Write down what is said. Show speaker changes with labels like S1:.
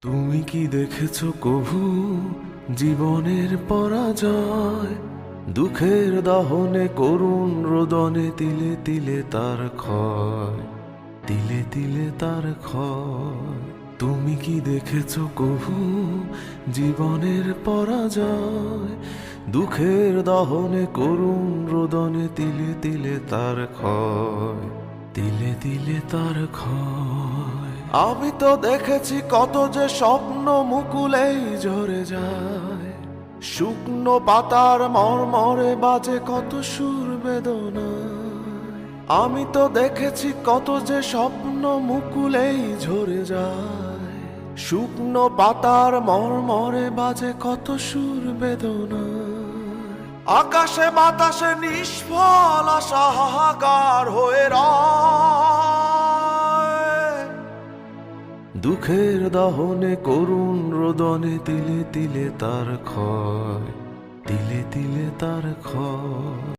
S1: তুমি কি দেখেছো কভু জীবনের পরাজয়? দুঃখের দহনে করুণ রোদনে তিলে তিলে তার ক্ষয়, তিলে তিলে তার ক্ষয়। তুমি কি দেখেছো কভু জীবনের পরাজয়? দুঃখের দহনে করুণ রোদনে তিলে তিলে তার ক্ষয়, তিলে তিলে তার ক্ষয়। আমি তো দেখেছি কত যে স্বপ্ন মুকুলেই ঝরে যায়, শুকনো পাতার মরমরে বাজে কত সুর বেদনায়। আমি তো দেখেছি কত যে স্বপ্ন মুকুলেই ঝরে যায়, শুকনো পাতার মরমরে বাজে কত সুর বেদনায়। আকাশে বাতাসে নিষ্ফল আশা হাহাকার হয়ে রয়, দুঃখের দহনে করুণ রোদনে তিলে তিলে তার ক্ষয়, তিলে তিলে তার ক্ষয়।